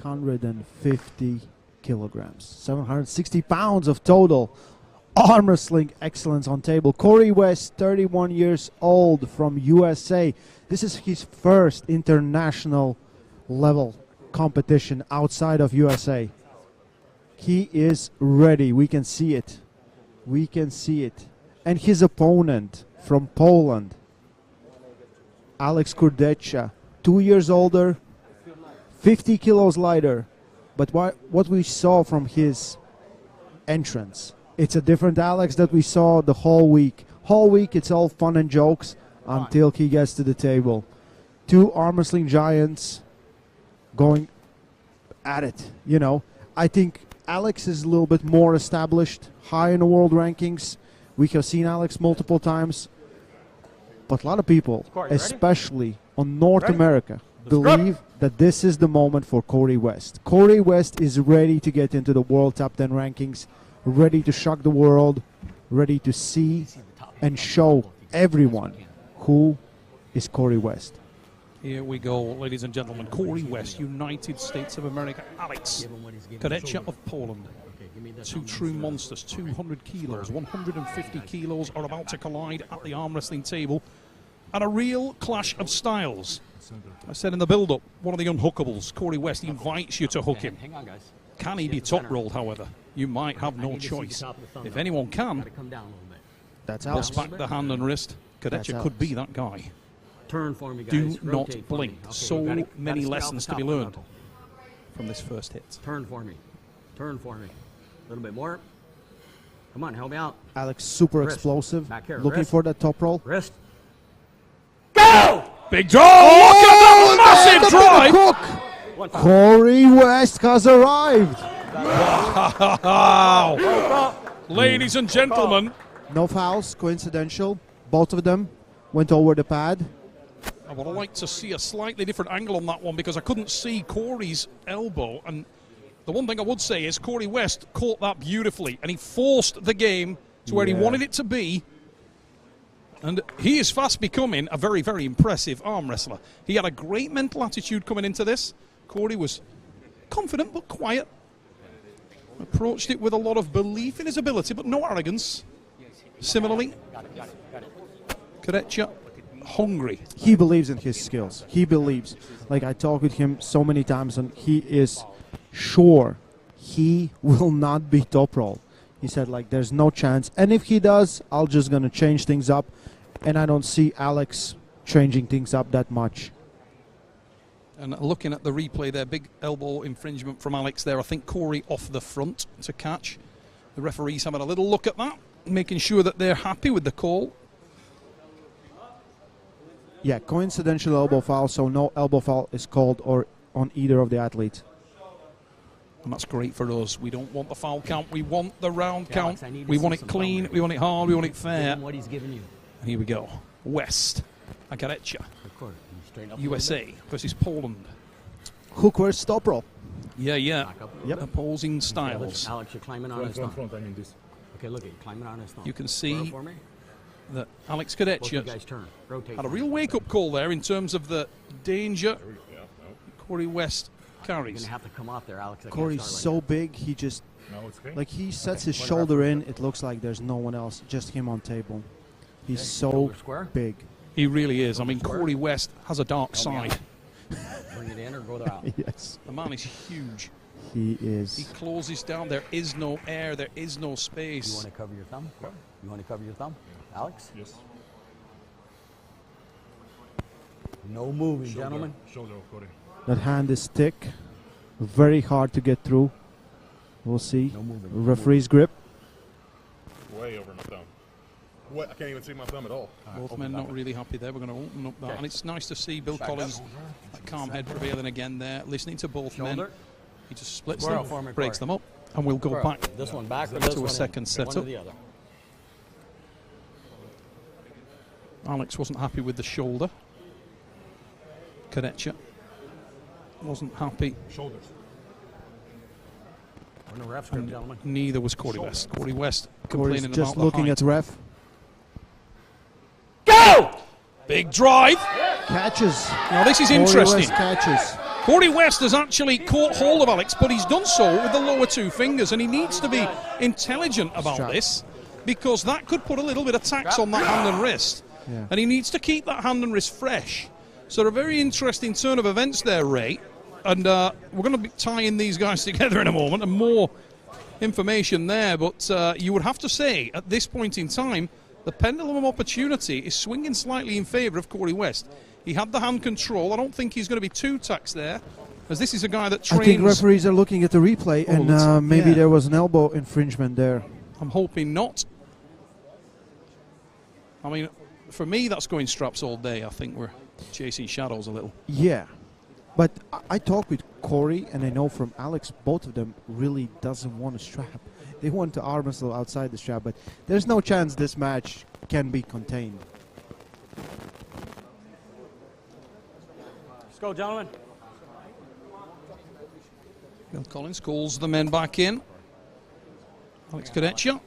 750 kilograms, 760 pounds of total arm wrestling excellence on table. Corey West, 31 years old, from USA. This is his first international level competition outside of USA. He is ready. We can see it. We can see it. And his opponent from Poland, Alex Kurdecha, 2 years older, 50 kilos lighter. But what we saw from his entrance, it's a different Alex that we saw the whole week. Whole week it's all fun and jokes until he gets to the table. Two arm wrestling giants going at it, you know. I think Alex is a little bit more established, high in the world rankings. We have seen Alex multiple times. But a lot of people, especially on North America, believe that this is the moment for Corey West. Corey West is ready to get into the world top 10 rankings, ready to shock the world, ready to see and show everyone who is Corey West. Here we go, ladies and gentlemen. Corey West, United States of America. Alex Kurdecha of Poland. Two true monsters, 200 kilos, 150 kilos are about to collide at the arm wrestling table. And a real clash of styles. I said in the build-up, one of the unhookables. Corey West invites you to hook him. Can he be top-rolled, however? You might have no choice. If anyone can, bust back the hand and wrist. Kurdecha could be that guy. Turn for me, guys. Do not blink. So many lessons to be learned from this first hit. Turn for me. Turn for me. A little bit more. Come on, help me out. Alex, super explosive. Back here. Looking for that top roll. Wrist. Go! Big draw! Look at that massive drive! Corey West has arrived. Wow! Ladies and gentlemen. No fouls, coincidental. Both of them went over the pad. I would like to see a slightly different angle on that one because I couldn't see Corey's elbow. And the one thing I would say is Corey West caught that beautifully and he forced the game to where he wanted it to be. And he is fast becoming a very, very impressive arm wrestler. He had a great mental attitude coming into this. Corey was confident but quiet. Approached it with a lot of belief in his ability but no arrogance. Similarly, Kurdecha, hungry. He believes in his skills. He believes. Like, I talked with him so many times and he is sure he will not be top roll. He said, like, there's no chance. And if he does, I'll just going to change things up. And I don't see Alex changing things up that much. And looking at the replay there, big elbow infringement from Alex there. I think Corey off the front to catch. The referee's having a little look at that, making sure that they're happy with the call. Yeah, coincidental elbow foul, so no elbow foul is called or on either of the athletes. And that's great for us. We don't want the foul count. We want the round count. We want it clean. We want it hard. We want it fair. What he's giving you. And here we go. West, Kurdecha, USA versus Poland. Hook versus top roll. Yeah. Yep. Opposing styles. Alex, you're climbing on his thumb. Okay, look at you, climbing on his thumb. You can see that Alex Kurdecha had a real wake-up call there in terms of the danger Corey West carries. You're gonna have to come off there, Alex. Corey's so big, he just, like, he sets his shoulder in, it looks like there's no one else, just him on table. He's so big. He really is. I mean, Corey West has a dark side. Bring it in or go out. Yes. The man is huge. He is. He closes down. There is no air. There is no space. You want to cover your thumb? You want to cover your thumb? Alex? Yes. No moving, gentlemen. Shoulder, Corey. That hand is thick. Very hard to get through. We'll see. No moving. Referee's grip. Way over my thumb. What? I can't even see my thumb at all. Both men not really happy there. We're going to open up that. And it's nice to see Bill Collins, that calm head prevailing again there, listening to both men. He just splits them, breaks them up, and we'll go back this one back to a second setup. Alex wasn't happy with the shoulder. Kurdecha wasn't happy. Shoulders. No ref script, gentlemen. Neither was Corey West. Corey West Corey's complaining just about looking the at ref. Go! Big drive. Catches. Now this is Corey interesting. West catches. Corey West has actually caught hold of Alex, but he's done so with the lower two fingers, and he needs to be intelligent about this, because that could put a little bit of tax on that hand and wrist. Yeah. And he needs to keep that hand and wrist fresh. So a very interesting turn of events there, Ray. And we're going to be tying these guys together in a moment, and more information there. But you would have to say, at this point in time, the pendulum of opportunity is swinging slightly in favour of Corey West. He had the hand control. I don't think he's going to be too taxed there, as this is a guy that trains. I think referees are looking at the replay, and maybe there was an elbow infringement there. I'm hoping not. I mean, for me, that's going straps all day. I think we're chasing shadows a little. Yeah. But I talked with Corey, and I know from Alex, both of them really doesn't want a strap. They want to arm wrestle outside the strap, but there's no chance this match can be contained. Let's go, gentlemen. Bill Collins calls the men back in. Alex Kurdecha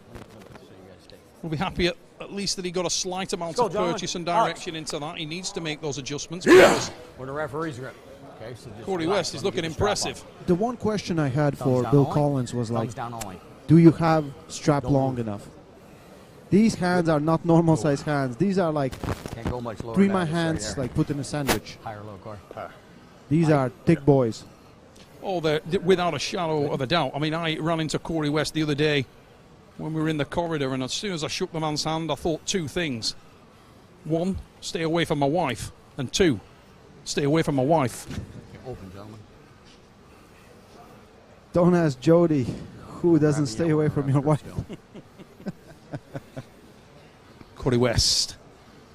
will be happy at least that he got a slight amount of purchase and direction into that. He needs to make those adjustments. Because we're the referee's grip. Okay, so Corey West is looking impressive. The one question I had for Bill Collins was like, down only. do you have strap long enough? These hands are not normal size hands. These are like Can't go much lower 3 down, my just hands, right there. like put in a sandwich. Higher, low, Corey. These are thick boys. Oh, they're without a shadow of a doubt. I mean, I ran into Corey West the other day when we were in the corridor, and as soon as I shook the man's hand, I thought two things. One, stay away from my wife. And two, stay away from my wife. Open, gentlemen. Don't ask Jody who doesn't stay away from your wife. Corey West.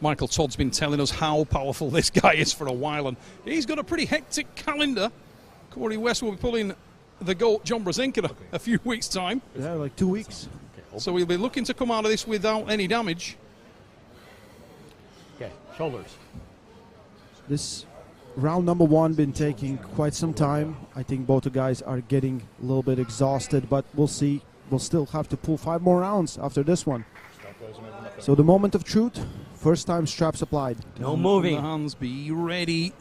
Michael Todd's been telling us how powerful this guy is for a while, and he's got a pretty hectic calendar. Corey West will be pulling the GOAT John Brzezinski in a few weeks' time. Yeah, like 2 weeks. So we'll be looking to come out of this without any damage. Okay, shoulders. This round number one been taking quite some time. I think both the guys are getting a little bit exhausted, but we'll see. We'll still have to pull 5 more rounds after this one. So the moment of truth, first time straps applied. No moving. The hands, be ready.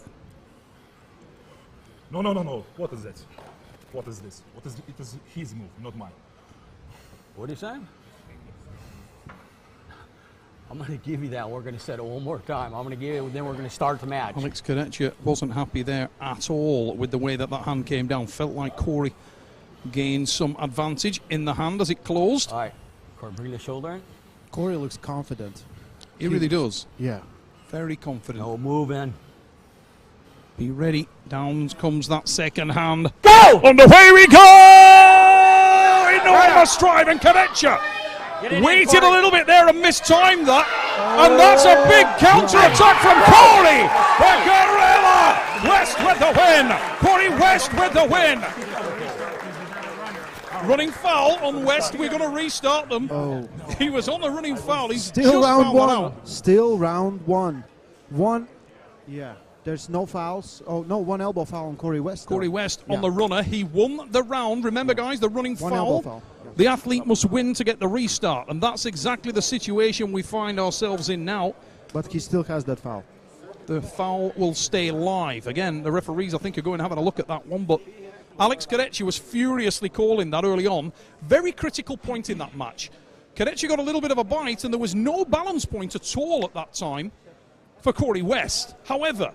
No, no, no, no. What is that? What is this? What is it? Is his move, not mine. What are you saying? I'm going to give you that. We're going to set it one more time. I'm going to give you, then we're going to start the match. Alex Kurdecha wasn't happy there at all with the way that hand came down. Felt like Corey gained some advantage in the hand as it closed. All right. Corey, bring the shoulder in. Corey looks confident. He really does. Yeah. Very confident. No moving. Be ready. Down comes that second hand. Go! And away we go! Enormous drive, and Kurdecha waited a little bit there and mistimed that. And that's a big counter-attack from Corey. The Gorilla West with the win. Corey West with the win. Running foul on West. We're going to restart them. Oh. He was on the running foul. He's Still just round fouled that one. out. Still round one. Yeah. There's no fouls. Oh, no, one elbow foul on Corey West. Corey West on the runner. He won the round. Remember, guys, the running One elbow foul. foul. Yeah. The athlete must win to get the restart, and that's exactly the situation we find ourselves in now. But he still has that foul. The foul will stay live. Again, the referees, I think, are going to have a look at that one, but Alex Kurdecha was furiously calling that early on. Very critical point in that match. Kurdecha got a little bit of a bite, and there was no balance point at all at that time for Corey West. However,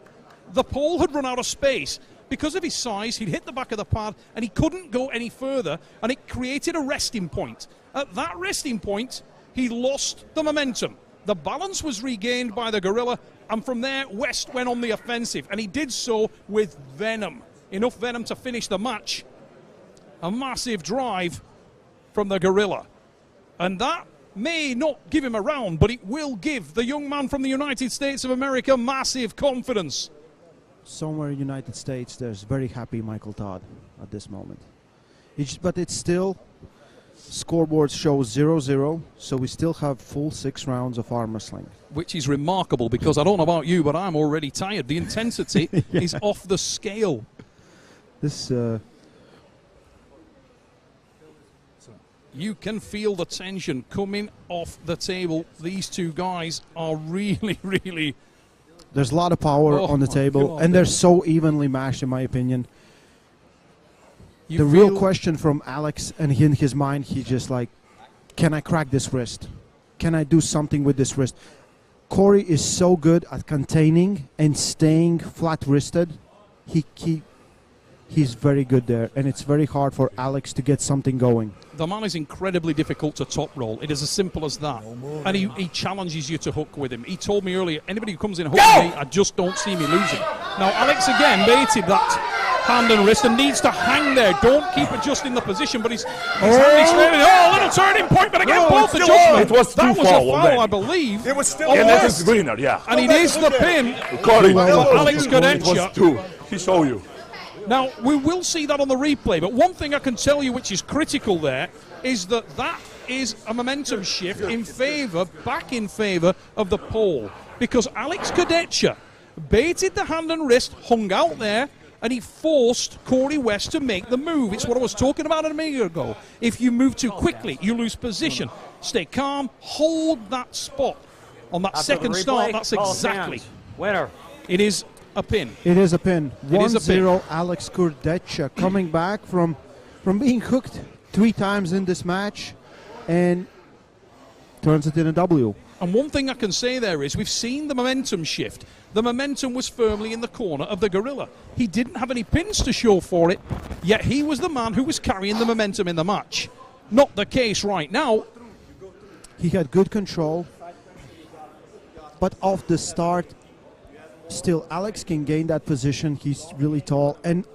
the pole had run out of space. Because of his size, he'd hit the back of the pad, and he couldn't go any further, and it created a resting point. At that resting point, he lost the momentum. The balance was regained by the Gorilla, and from there, West went on the offensive, and he did so with venom. Enough venom to finish the match. A massive drive from the Gorilla. And that may not give him a round, but it will give the young man from the United States of America massive confidence. Somewhere in the United States, there's very happy Michael Todd at this moment. But it's still, scoreboard shows 0-0, so we still have full 6 rounds of arm wrestling. Which is remarkable, because I don't know about you, but I'm already tired. The intensity is off the scale. This, you can feel the tension coming off the table. These two guys are really, really There's a lot of power on the table, and they're so evenly matched, in my opinion. The real question from Alex, and in his mind, he's just like, can I crack this wrist? Can I do something with this wrist? Corey is so good at containing and staying flat-wristed. He's very good there, and it's very hard for Alex to get something going. The man is incredibly difficult to top roll. It is as simple as that. And he challenges you to hook with him. He told me earlier, anybody who comes in and hooks me, I just don't see me losing. Now, Alex again baited that hand and wrist and needs to hang there. Don't keep adjusting the position, but he's a little turning point, but again, both adjustments. It was that was a foul, I believe. It was still And that is winner, yeah. And it is the pin Corey, for Alex it was Kurdecha. 2. He showed you. Now, we will see that on the replay, but one thing I can tell you which is critical there is that is a momentum shift back in favour of the pole, because Alex Kurdecha baited the hand and wrist, hung out there, and he forced Corey West to make the move. It's what I was talking about a minute ago. If you move too quickly, you lose position. Stay calm, hold that spot. On that second start, that's exactly. Winner. It is a pin. It is a pin. It is a pin. 1-0 Alex Kurdecha coming back from being hooked 3 times in this match and turns it in a W. And one thing I can say there is we've seen the momentum shift. The momentum was firmly in the corner of the Gorilla. He didn't have any pins to show for it, yet he was the man who was carrying the momentum in the match. Not the case right now. He had good control, but off the start, still Alex can gain that position. He's really tall, and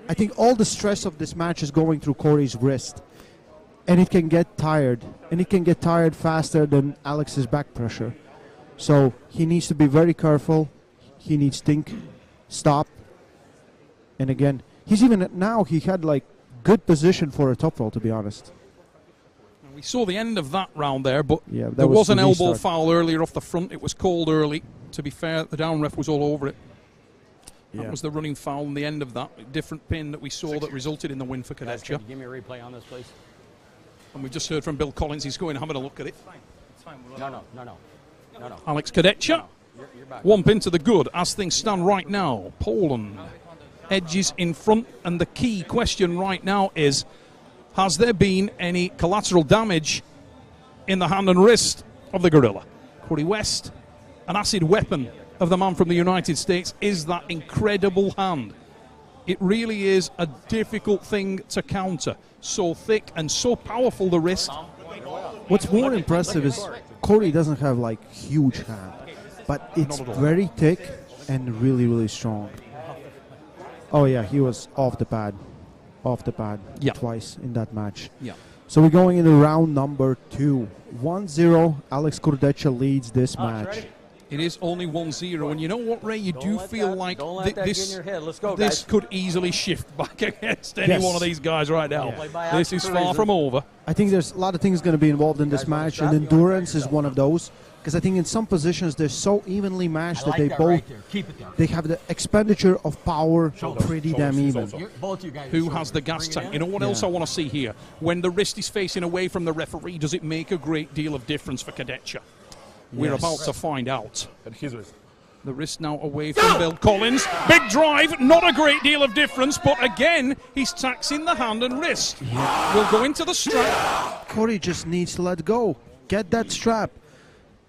I think all the stress of this match is going through Corey's wrist, and it can get tired, and it can get tired faster than Alex's back pressure. So he needs to be very careful. He needs to think, stop, and again, he had like good position for a top roll, to be honest. We saw the end of that round there, but yeah, there was an elbow restart. foul earlier off the front. It was called early. To be fair, the down ref was all over it. That was the running foul and the end of that. Different pin that we saw that resulted in the win for Kurdecha. Give me a replay on this, please. And we've just heard from Bill Collins. He's going having a look at it. No. Alex Kurdecha, You're back. 1 pin to the good as things stand right now. Poland edges in front, and the key question right now is, has there been any collateral damage in the hand and wrist of the Gorilla? Corey West, an acid weapon of the man from the United States, is that incredible hand. It really is a difficult thing to counter. So thick and so powerful the wrist. What's more impressive is Corey doesn't have like huge hand, but it's very thick and really, really strong. Oh yeah, he was off the pad twice in that match. Yeah. So we're going into round number 2. 1-0, Alex Kurdecha leads this match. It is only 1-0, and you know what, Ray? You do feel like this Guys. could easily shift back against any one of these guys right now. This is far from over. I think there's a lot of things going to be involved in this match, and endurance is one of those. Because I think in some positions they're so evenly matched that they have the expenditure of power pretty damn even. Who has the gas tank? You know what else I want to see here? When the wrist is facing away from the referee, does it make a great deal of difference for Kurdecha? We're about to find out. And his wrist. The wrist now away from Bill Collins. Big drive, not a great deal of difference, but again, he's taxing the hand and wrist. We'll go into the strap. Corey just needs to let go. Get that strap.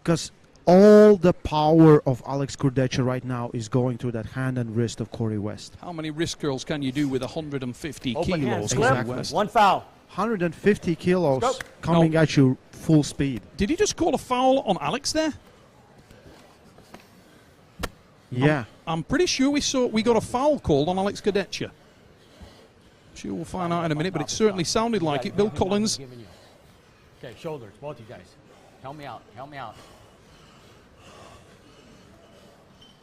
Because all the power of Alex Kurdecha right now is going through that hand and wrist of Corey West. How many wrist curls can you do with 150 Open kilos? hands. Corey West? One foul. 150 kilos coming at you full speed. Did he just call a foul on Alex there? Yeah. I'm pretty sure we got a foul called on Alex Kurdecha. Sure, we'll find out in a minute, but it certainly sounded like it. Bill Collins. Okay, shoulders, both you guys. Help me out.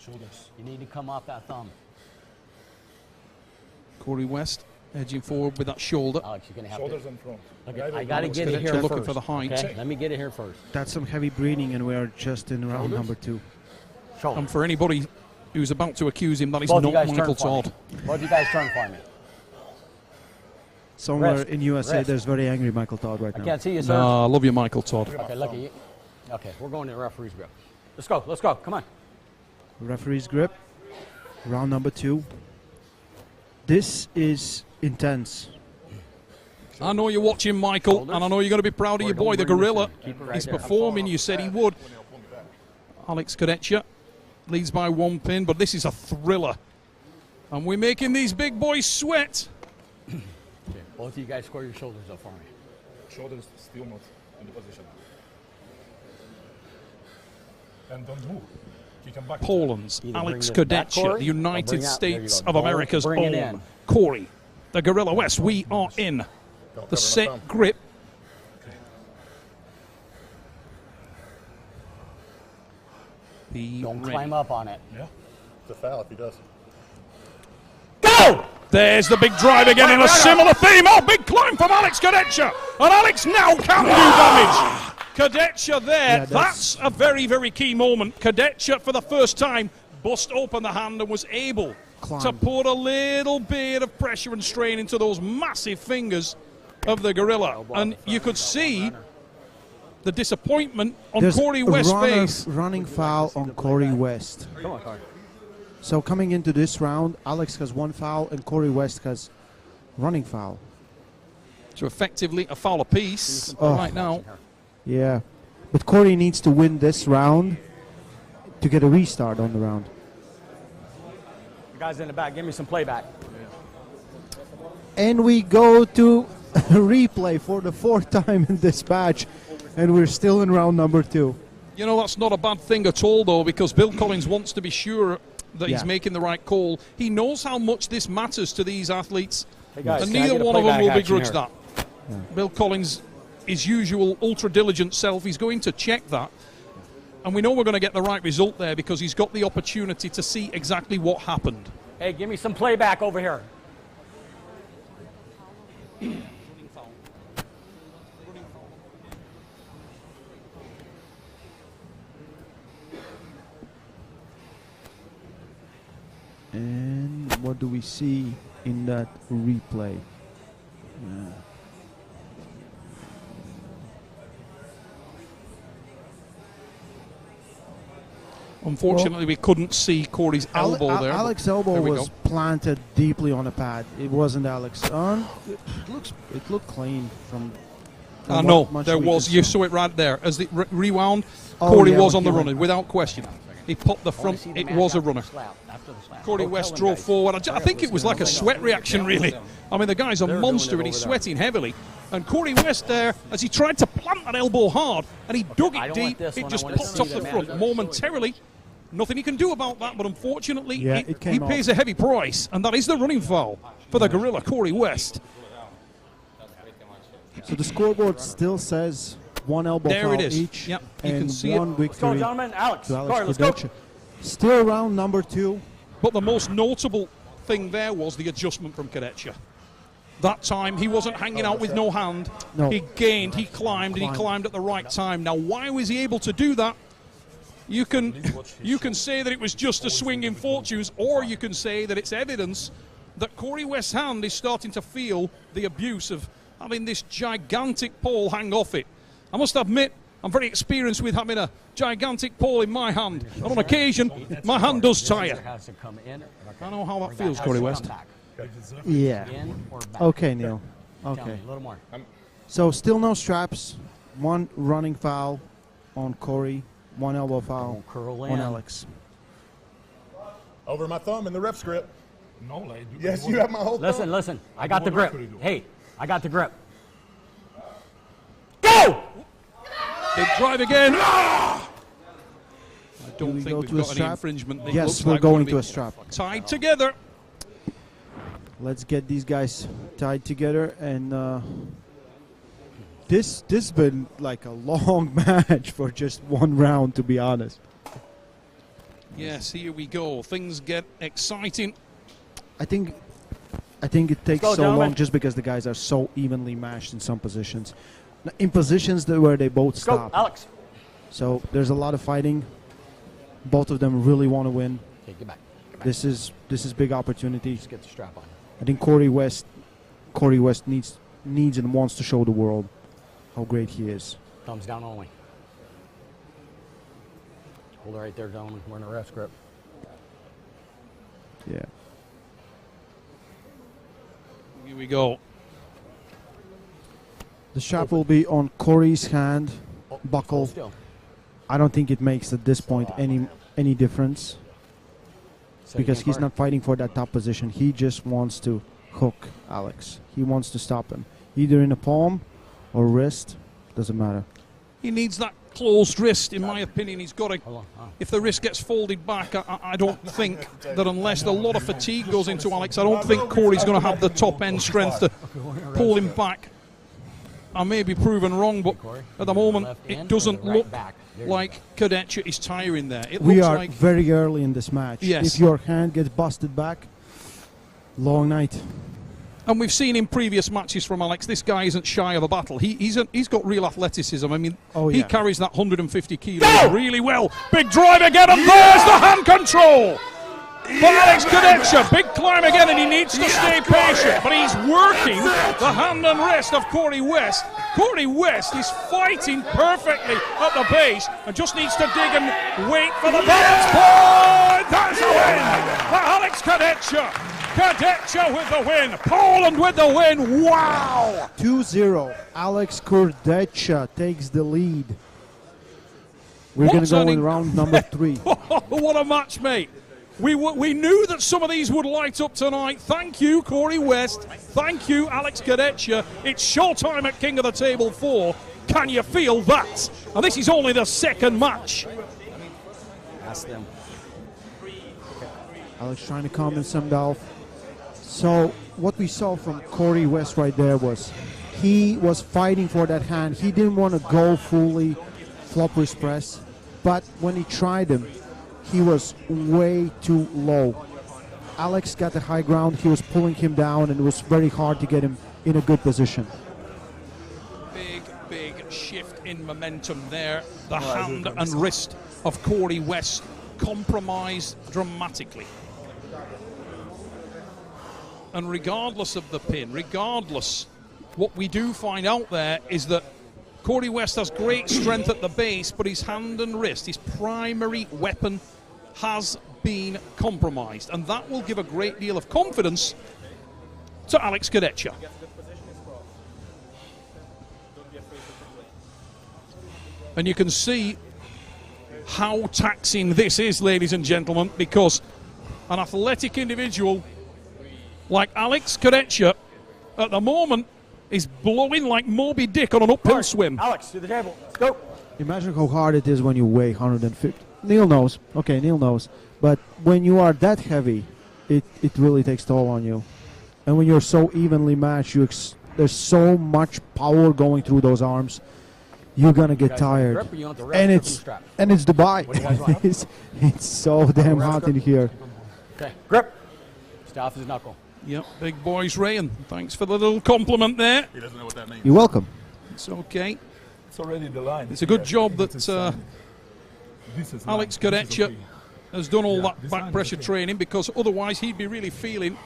Shoulders. You need to come off that thumb. Corey West edging forward with that shoulder. Alex, you're going to have Shoulders to. and front. Look, I got to get it here Looking first. for the height. Okay, let me get it here first. That's some heavy breathing, and we are just in round number 2. Shoulders. And for anybody who's about to accuse him, that is Both not you guys Michael turn for me. Todd. Both you guys turn for me. Somewhere Rest. in USA, Rest. there's very angry Michael Todd right I now. can't see you, sir. No, I love you, Michael Todd. Okay, look at you. Okay, we're going to the referee's bureau. Let's go. Come on. Referee's grip. Round number 2. This is intense. I know you're watching, Michael, and I know you're going to be proud of your boy, the Gorilla. He's performing, you said he would. Alex Kurdecha leads by 1 pin, but this is a thriller. And we're making these big boys sweat. Okay, both of you guys square your shoulders up for me. Shoulders still not in the position. And don't move. Kick him back. Poland's Either Alex bring this back, Kurdecha, Corey, the United or bring out- there you States go. of Don't America's bring it own. in. Corey, the Gorilla West, we are in. Don't The cover my set thumb. grip. Be Don't ready. climb up on it. Yeah. It's a foul if he does. Go! There's the big drive again in a similar theme. Oh, big climb from Alex Kurdecha. And Alex now can do damage. Kurdecha there. Yeah, that's a very, very key moment. Kurdecha, for the first time, bust open the hand and was able to Climbed. put a little bit of pressure and strain into those massive fingers of the Gorilla. And you could see the disappointment on There's Corey a West's face. running foul on Corey West. Come on, Corey. So coming into this round, Alex has 1 foul and Corey West has running foul. So effectively a foul apiece Oh. right now. Yeah. But Corey needs to win this round to get a restart on the round. You guys in the back, give me some playback. And we go to replay for the 4th time in this match. And we're still in round number 2. You know, that's not a bad thing at all, though, because Bill Collins wants to be sure that he's Yeah. making the right call. He knows how much this matters to these athletes, Hey guys, and can I neither get a one of them playback will action begrudge here? that. Bill Collins, his usual ultra-diligent self, he's going to check that. And we know we're going to get the right result there because he's got the opportunity to see exactly what happened. Hey, give me some playback over here. And what do we see in that replay? Unfortunately, we couldn't see Corey's elbow there. but Alex's elbow there we was go. planted deeply on the pad. It wasn't Alex. It looked clean from. I from know, what much there we was. could You see. saw it right there. As the rewound, Oh, Corey yeah, was when on the he runner, went- without question. He popped the front, it was a runner. Corey West drove forward. I think it was like a sweat reaction, really. I mean, the guy's a monster and he's sweating heavily. And Corey West there, as he tried to plant that elbow hard, and he dug I it don't want deep, this it one. I just want to popped see off the the front man. momentarily. Nothing he can do about that, but unfortunately, Yeah, he it came pays off. a heavy price, and that is the running foul for the Gorilla, Corey West. So the scoreboard still says 1 elbow There foul it is. each Yep, you can and see it. 1 Let's go, victory gentlemen. Alex, to Corey, Alex let's go. Kurdecha. Still round number 2. But the most notable thing there was the adjustment from Kurdecha. That time, he wasn't hanging out with no hand. No. He gained, he climbed, and he climbed at the right time. Now, why was he able to do that? You can say that it was just a swing in fortunes, or you can say that it's evidence that Corey West's hand is starting to feel the abuse of having this gigantic pole hang off it. I must admit, I'm very experienced with having a gigantic pole in my hand. And on occasion, my hand does tire. Has to come in or I know how that back. feels, Has Corey to West. come back. Yeah. In or back. Okay, Neil. Tell me, Okay. a little more. So still no straps. 1 running foul on Corey. 1 elbow foul Don't curl on in. Alex. Over my thumb in the ref script. No, like. Yes, you have my whole Listen, thumb. listen. I got the What grip. referee do? Hey, I got the grip. Go! Big drive again. Ah! I Do don't we think go we've to a got any strap? infringement. It Yes, looks we're like going gonna to be a strap. tied together. Let's get these guys tied together. And this has been like a long match for just 1 round, to be honest. Yes, here we go. Things get exciting. I think it takes go, so long gentlemen. just because the guys are so evenly matched in some positions. In positions where they both Go, stop. Alex. So there's a lot of fighting. Both of them really want to win. Okay, get back. Get back. This is big opportunity. Just get the strap on. I think Corey West needs and wants to show the world how great he is. Thumbs down only. Hold it right there, gentlemen. We're in a ref grip. Yeah. Here we go. The strap will be on Corey's hand, buckle. Still. I don't think it makes at this point any difference because he's not fighting for that top position. He just wants to hook Alex. He wants to stop him, either in the palm or wrist. Doesn't matter. He needs that closed wrist, in my opinion. He's got to. If the wrist gets folded back, I don't think that unless a lot of fatigue goes into Alex, I don't think Corey's going to have the top end strength to pull him back. I may be proven wrong, but at the moment it doesn't look like Kurdecha is tiring there. It We looks are like very early in this match. Yes. If your hand gets busted back, long night. and we've seen in previous matches from Alex, this guy isn't shy of a battle. He's got real athleticism. I mean, he carries that 150 kilos really well. Big drive again, and there's the hand control for Alex Kurdecha. Big climb again, and he needs to stay patient, but he's working the hand and wrist of Corey West. Corey West is fighting perfectly at the base and just needs to dig and wait for the balance point. That's a win for Alex Kurdecha. Kurdecha with the win. Poland with the win. Wow! 2-0. Alex Kurdecha takes the lead. We're going to go in round number 3. What a match, mate. We knew that some of these would light up tonight. Thank you, Corey West. Thank you, Alex Kurdecha. It's showtime at King of the Table 4. Can you feel that? And this is only the second match. Ask them. Alex trying to calm himself down. So what we saw from Corey West right there was he was fighting for that hand. He didn't want to go fully flop wrist press, but when he tried him, he was way too low. Alex got the high ground. He was pulling him down, and it was very hard to get him in a good position. Big shift in momentum there. The hand and wrist of Corey West compromised dramatically. And regardless of the pin, what we do find out there is that Corey West has great strength at the base, but his hand and wrist, his primary weapon, has been compromised. And that will give a great deal of confidence to Alex Kurdecha. And you can see how taxing this is, ladies and gentlemen, because an athletic individual like Alex Kurdecha at the moment is blowing like Moby Dick on an uphill swim. Alex, to the table. Let's go. Imagine how hard it is when you weigh 150. Neil knows. Okay, Neil knows. But when you are that heavy, it really takes toll on you. And when you're so evenly matched, there's so much power going through those arms. You're gonna get tired. And it's Dubai. it's so damn hot in here. Okay, grip. Stay off his knuckle. Yep, big boys Rayan. Thanks for the little compliment there. He doesn't know what that means. You're welcome. It's okay. It's already the line. It's a good job that Alex Kurdecha has done all that back pressure training, because otherwise he'd be really feeling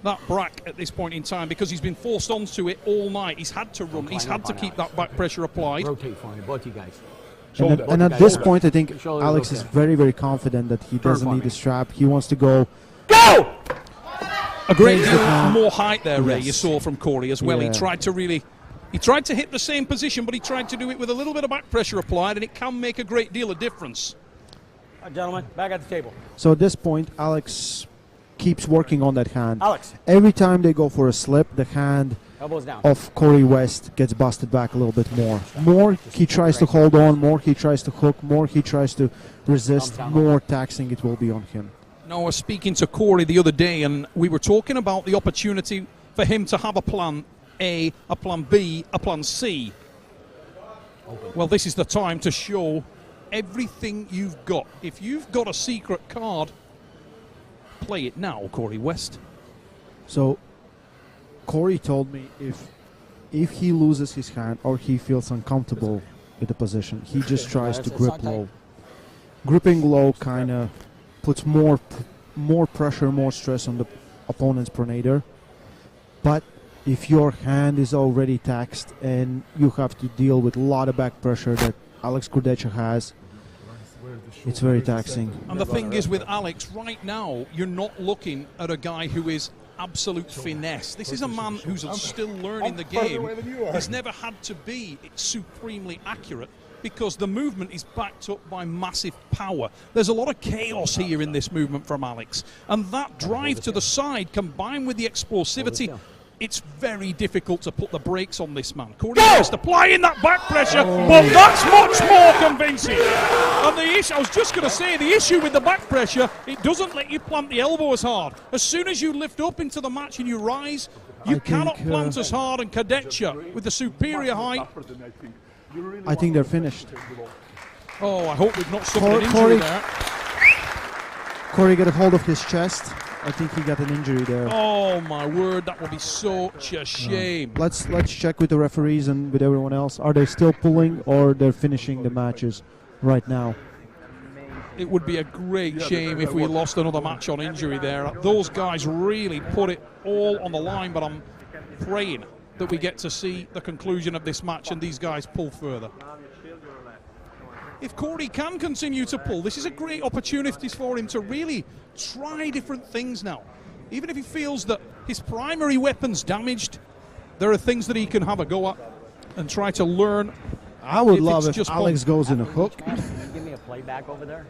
that brack at this point in time, because he's been forced onto it all night. He's had to run. He's had to keep that back pressure applied. Rotate for me, both you guys. And at this point, I think Alex is very, very confident that he doesn't need the strap. He wants to go. Go! A great deal more height there, Ray, you saw from Corey as well. Yeah. He tried to hit the same position, but he tried to do it with a little bit of back pressure applied, and it can make a great deal of difference. All right, gentlemen, back at the table. So at this point, Alex keeps working on that hand. Alex. Every time they go for a slip, the hand Elbows down. of Corey West gets busted back a little bit more. More he tries to hold on, more he tries to hook, more he tries to resist, more taxing it will be on him. Now, I was speaking to Corey the other day, and we were talking about the opportunity for him to have a plan A, a plan B, a plan C. Well, this is the time to show everything you've got. If you've got a secret card, play it now, Corey West. So Corey told me if he loses his hand or he feels uncomfortable with the position, he just tries to grip low. Gripping low kind of puts more pressure, more stress on the opponent's pronator. But if your hand is already taxed and you have to deal with a lot of back pressure that Alex Kurdecha has, it's very taxing. And the thing is with Alex, right now, you're not looking at a guy who is absolute finesse. This is a man who's still learning the game. He's never had to be supremely accurate because the movement is backed up by massive power. There's a lot of chaos here in this movement from Alex. And that drive to the side combined with the explosivity, it's very difficult to put the brakes on this man. Corey West applying that back pressure, but that's much more convincing. And the issue, I was just going to say, the issue with the back pressure, it doesn't let you plant the elbow as hard. As soon as you lift up into the match and you rise, you cannot plant as hard. And Kurdecha, with the superior height. I think they're finished. Oh, I hope we've not suffered an injury there. Corey got a hold of his chest. I think he got an injury there. Oh my word, that would be such a shame. Let's check with the referees and with everyone else. Are they still pulling or they're finishing the matches right now? It would be a great shame if we lost another match on injury there. Those guys really put it all on the line, but I'm praying that we get to see the conclusion of this match and these guys pull further. If Corey can continue to pull, this is a great opportunity for him to really try different things now. Even if he feels that his primary weapon's damaged, there are things that he can have a go at and try to learn. I would love if Alex goes in a hook. Can you give me a playback over there?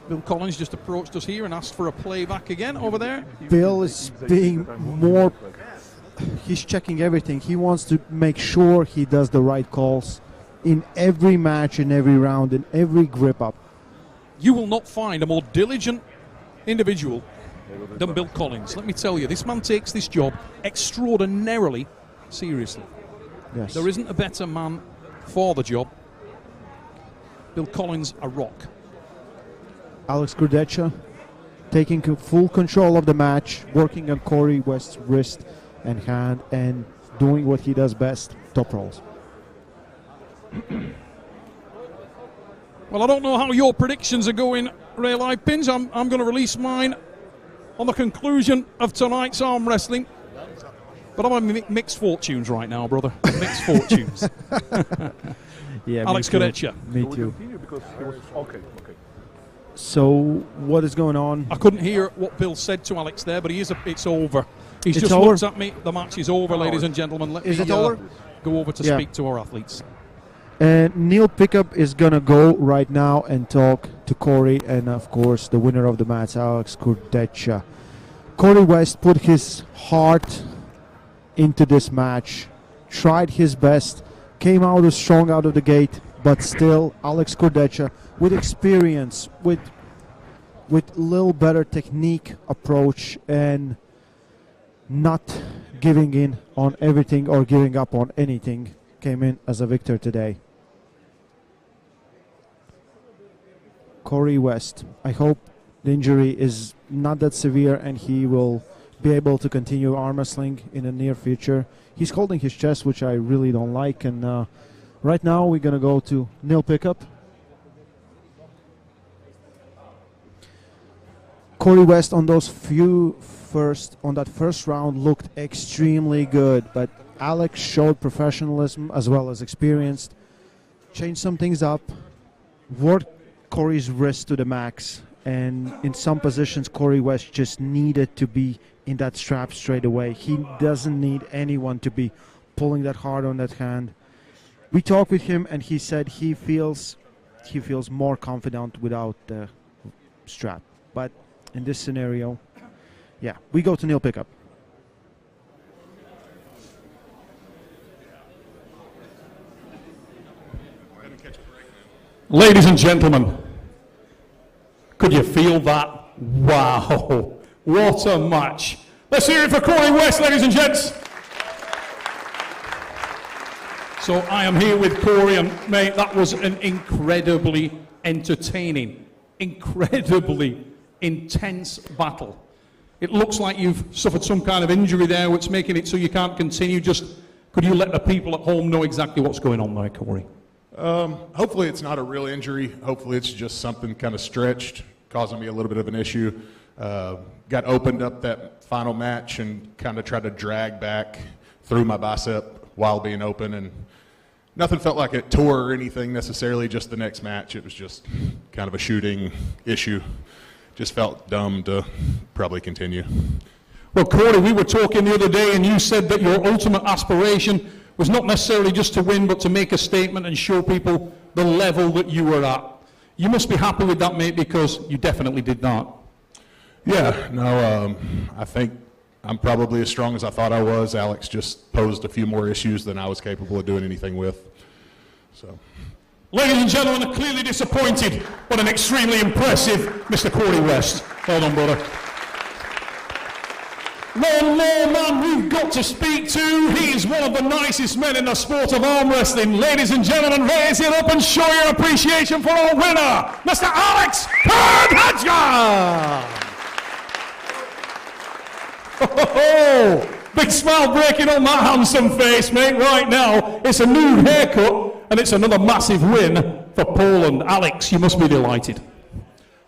Bill Collins just approached us here and asked for a playback again over there. Bill is being more... He's checking everything. He wants to make sure he does the right calls in every match, in every round, in every grip up. You will not find a more diligent individual than Bill Collins. Let me tell you, this man takes this job extraordinarily seriously. Yes. There isn't a better man for the job. Bill Collins, a rock. Alex Kurdecha taking full control of the match, working on Corey West's wrist and hand, and doing what he does best, top rolls. Well, I don't know how your predictions are going, Ray Lipins. I'm going to release mine on the conclusion of tonight's arm wrestling. But I'm on mixed fortunes right now, brother. Mixed fortunes. Yeah, Alex Kurdecha. Me too. So, what is going on? I couldn't hear what Bill said to Alex there, but it's over. He's It's just over? looked at me. The match is over, ladies and gentlemen. Let Is me it over? go over to Yeah. speak to our athletes. And Neil Pickup is going to go right now and talk to Corey and, of course, the winner of the match, Alex Kurdecha. Corey West put his heart into this match, tried his best, came out strong out of the gate, but still Alex Kurdecha, with experience, with little better technique approach and not giving in on everything or giving up on anything, came in as a victor today. Corey West, I hope the injury is not that severe and he will be able to continue arm wrestling in the near future. He's holding his chest, which I really don't like, and right now we're going to go to Neil Pickup. Corey West on that first round looked extremely good, but Alex showed professionalism as well as experience, changed some things up, worked Corey's wrist to the max, and in some positions Corey West just needed to be in that strap straight away. He doesn't need anyone to be pulling that hard on that hand. We talked with him and he said he feels more confident without the strap, but in this scenario, yeah, we go to Neil Pickup. Ladies and gentlemen, could you feel that? Wow, what a match. Let's hear it for Corey West, ladies and gents. So I am here with Corey, and mate, that was an incredibly entertaining, incredibly intense battle. It looks like you've suffered some kind of injury there, which is making it so you can't continue. Just could you let the people at home know exactly what's going on there, Corey? Hopefully it's not a real injury. Hopefully it's just something kind of stretched, causing me a little bit of an issue. Got opened up that final match and kind of tried to drag back through my bicep while being open, and Nothing felt like it tore or anything necessarily, just the next match. It was just kind of a shooting issue. Just felt dumb to probably continue. Well, Corey, we were talking the other day and you said that your ultimate aspiration was not necessarily just to win, but to make a statement and show people the level that you were at. You must be happy with that, mate, because you definitely did that. Yeah, no, I think I'm probably as strong as I thought I was. Alex just posed a few more issues than I was capable of doing anything with. So, ladies and gentlemen, clearly disappointed, but an extremely impressive Mr. Corey West. Well done, brother. One more man we've got to speak to. He is one of the nicest men in the sport of arm wrestling. Ladies and gentlemen, raise it up and show your appreciation for our winner, Mr. Alex Kurdecha! Oh, big smile breaking on that handsome face, mate, right now. It's a new haircut, and it's another massive win for Poland. Alex, you must be delighted.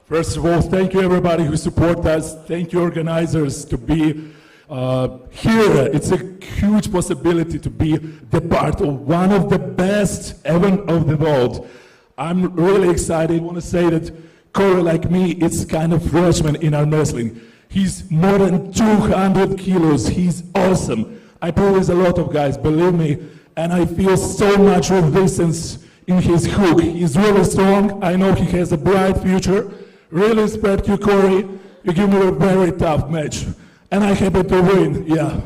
First of all, thank you everybody who support us. Thank you organizers to be here. It's a huge possibility to be the part of one of the best event of the world. I'm really excited. I want to say that Corey, like me, is kind of freshman in arm wrestling. He's more than 200 kilos. He's awesome. I pull with a lot of guys, believe me, and I feel so much resistance in his hook. He's really strong. I know he has a bright future. Really respect you, Corey. You give me a very tough match. And I'm happy to win, yeah.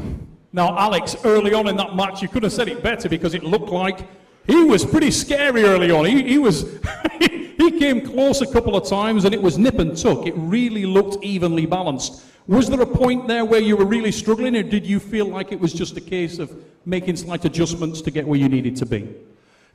Now, Alex, early on in that match, you could have said it better because it looked like he was pretty scary early on. He was, he came close a couple of times and it was nip and tuck. It really looked evenly balanced. Was there a point there where you were really struggling, or did you feel like it was just a case of making slight adjustments to get where you needed to be?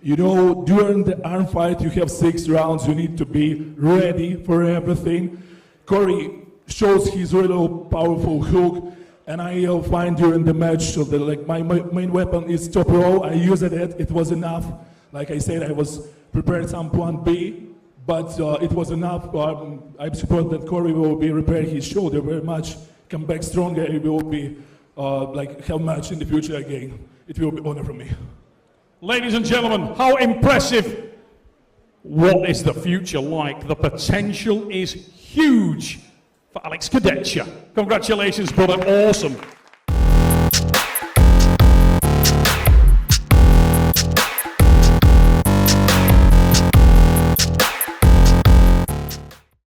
You know, during the arm fight, you have 6 rounds. You need to be ready for everything. Corey shows his really powerful hook, and I find during the match so that like my main weapon is top row. I used it. It was enough. Like I said, I was prepared some plan B, but it was enough. I suppose that Corey will be repair his shoulder very much, come back stronger. He will be like have match in the future again. It will be honor for me. Ladies and gentlemen, how impressive. What is the future like? The potential is huge for Alex Kurdecha. Congratulations, brother. Awesome.